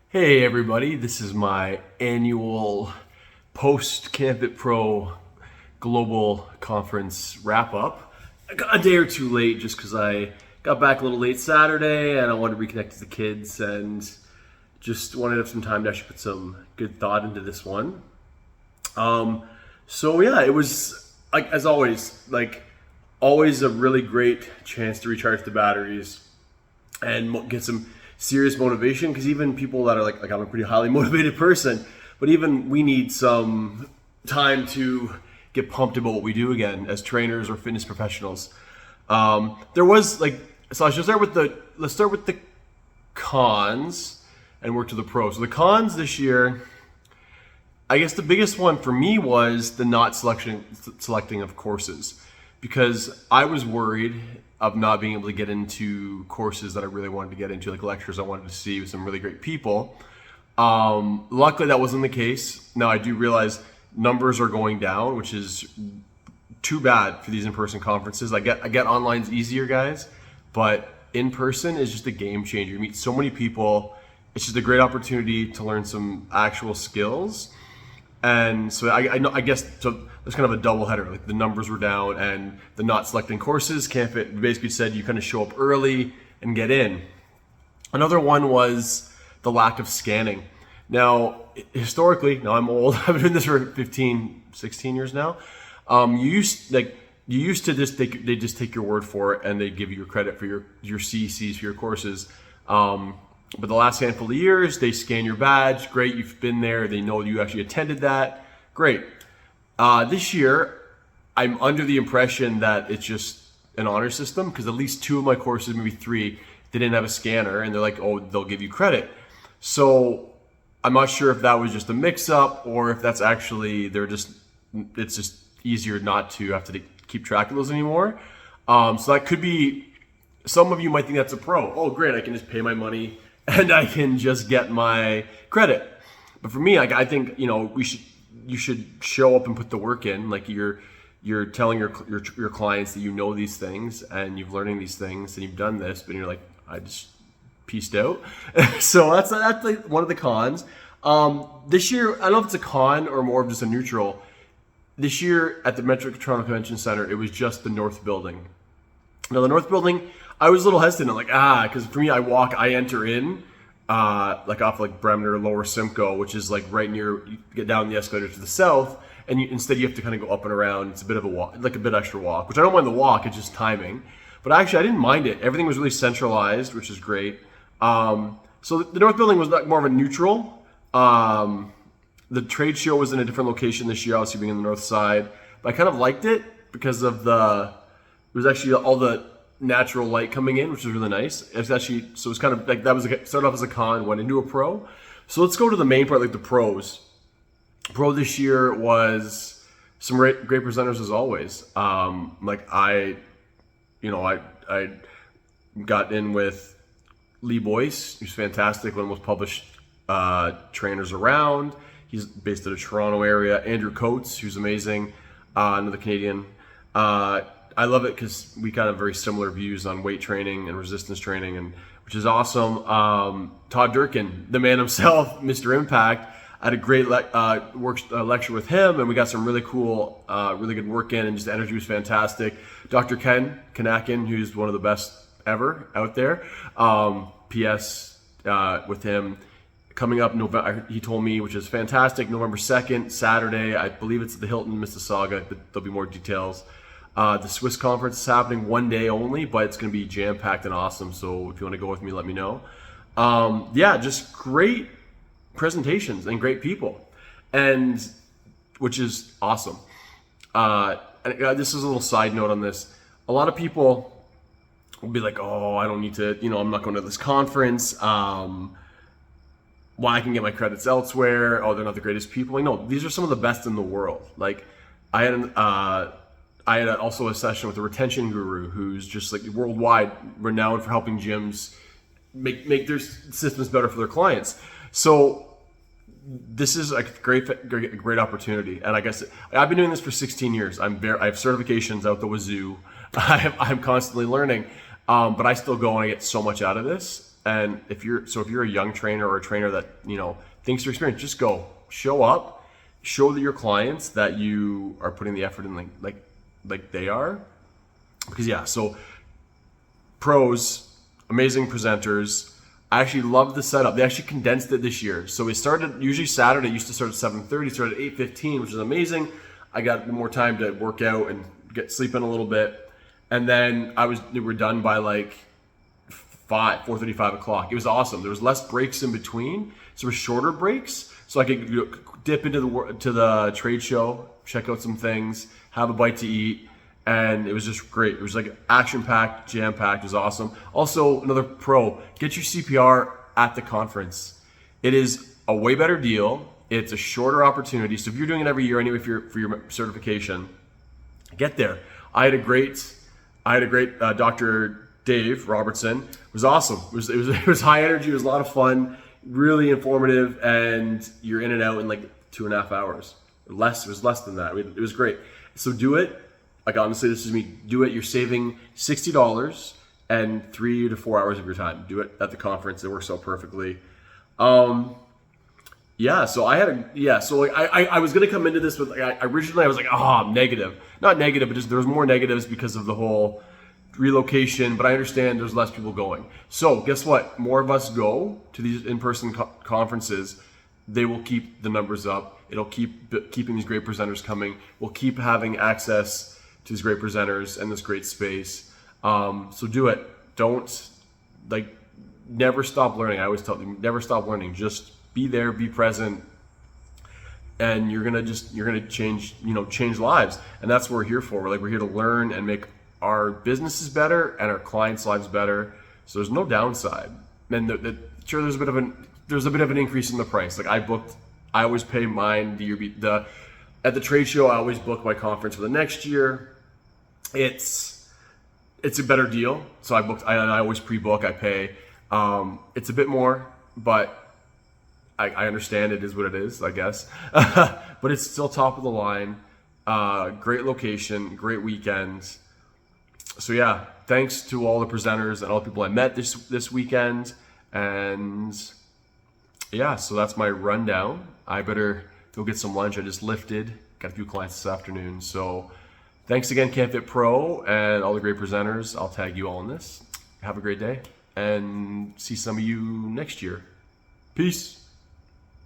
Hey everybody, this is my annual post Canfitpro global conference wrap up. I got a day or two late just because I got back a little late Saturday and I wanted to reconnect with the kids and just wanted to have some time to actually put some good thought into this one. So yeah, it was like as always, always a really great chance to recharge the batteries and get some serious motivation, because even people that are like I'm a pretty highly motivated person, but even we need some time to get pumped about what we do again as trainers or fitness professionals. There was so I should start with let's start with the cons and work to the pros. So the cons this year, I guess the biggest one for me was the not selecting of courses, because I was worried of not being able to get into courses that I really wanted to get into, like lectures I wanted to see with some really great people. Luckily, that wasn't the case. Now, I do realize numbers are going down, which is too bad for these in-person conferences. I get online's easier, guys, but in-person is just a game changer. You meet so many people. It's just a great opportunity to learn some actual skills. And so I guess so. There's kind of a double header. Like the numbers were down, and the not selecting courses. Canfit basically said you kind of show up early and get in. Another one was the lack of scanning. Now, historically, now I'm old. I've been doing this for 15, 16 years now. You used to just they just take your word for it, and they give you your credit for your CECs for your courses. But the last handful of years, they scan your badge. Great, you've been there. They know you actually attended that. Great. This year, I'm under the impression that it's just an honor system, because at least two of my courses, maybe three, they didn't have a scanner, and they're like, oh, they'll give you credit. So I'm not sure if that was just a mix-up, or if that's actually it's just easier not to have to keep track of those anymore. So that could be, some of you might think that's a pro. Oh, great, I can just pay my money and I can just get my credit. But for me, I think you should show up and put the work in. Like you're telling your clients that you know these things and you've learning these things and you've done this, but you're like, I just pieced out. So that's like one of the cons. This year, I don't know if it's a con or more of just a neutral. This year at the Metro Toronto Convention Center, it was just the North Building. Now the North Building, I was a little hesitant. I'm like, because for me, I enter in off Bremner, Lower Simcoe, which is like right near, you get down the escalator to the south, and instead you have to kind of go up and around. It's a bit of a walk, like a bit extra walk, which I don't mind the walk, it's just timing. But actually, I didn't mind it. Everything was really centralized, which is great. So the North Building was more of a neutral. The trade show was in a different location this year, obviously being in the north side. But I kind of liked it because of there was actually all the natural light coming in, which was really nice. It's actually, so it's kind of like, that was started off as a con, went into a pro. So let's go to the main part, like the pros. Pro this year was some great presenters as always. I got in with Lee Boyce, who's fantastic, one of the most published trainers around. He's based in the Toronto area. Andrew Coates, who's amazing, another Canadian. I love it because we kind of have very similar views on weight training and resistance training, and which is awesome. Todd Durkin, the man himself, Mr. Impact, I had a great lecture with him, and we got some really cool, really good work in, and just the energy was fantastic. Dr. Ken Kanakin, who's one of the best ever out there. P.S. With him coming up November, he told me, which is fantastic, November 2nd, Saturday. I believe it's at the Hilton Mississauga, but there'll be more details. The Swiss conference is happening one day only, but it's going to be jam-packed and awesome. So if you want to go with me, let me know. Just great presentations and great people, and which is awesome. This is a little side note on this. A lot of people will be like, oh, I don't need to, I'm not going to this conference. Why I can get my credits elsewhere. Oh, they're not the greatest people. No, these are some of the best in the world. Like I had also a session with a retention guru who's just like worldwide renowned for helping gyms make their systems better for their clients. So this is a great opportunity. And I guess I've been doing this for 16 years. I have certifications out the wazoo. I'm constantly learning, but I still go and I get so much out of this. And if you're a young trainer or a trainer that, thinks you're experienced, just go, show up, show your clients that you are putting the effort in, like they are. Because so pros, amazing presenters. I actually love the setup. They actually condensed it this year. So it started, usually Saturday, used to start at 7:30, started at 8:15, which is amazing. I got more time to work out and get sleep in a little bit. And then we were done by like 4:30, 5 o'clock. It was awesome. There was less breaks in between. So it was shorter breaks. So I could dip into the trade show, check out some things, have a bite to eat. And it was just great. It was like action-packed, jam-packed. It was awesome. Also, another pro, get your CPR at the conference. It is a way better deal. It's a shorter opportunity. So if you're doing it every year anyway for your certification, get there. I had a great Dr. Dave Robertson. It was awesome. It was high energy. It was a lot of fun, really informative, and you're in and out in like 2.5 hours. It was less than that. It was great. So do it. Like, honestly, this is me. Do it. You're saving $60 and 3 to 4 hours of your time. Do it at the conference. It works out perfectly. So I was gonna come into this with originally I was like, negative. Not negative, but just there was more negatives because of the whole relocation. But I understand there's less people going. So guess what? More of us go to these in-person conferences. They will keep the numbers up. It'll keeping these great presenters coming. We'll keep having access to these great presenters and this great space. So do it. Don't never stop learning. I always tell them, never stop learning. Just be there, be present, and you're gonna change lives. And that's what we're here for. We're here to learn and make our businesses better and our clients' lives better. So there's no downside. And sure, there's a bit of an increase in the price. I always pay mine at the trade show. I always book my conference for the next year. It's a better deal. So I always pre-book, I pay. It's a bit more, but I understand it is what it is, I guess. But it's still top of the line. Great location, great weekend. So yeah, thanks to all the presenters and all the people I met this weekend. And yeah, so that's my rundown. I better go get some lunch. I just lifted, got a few clients this afternoon. So thanks again, Canfitpro, and all the great presenters. I'll tag you all in this. Have a great day, and see some of you next year. Peace.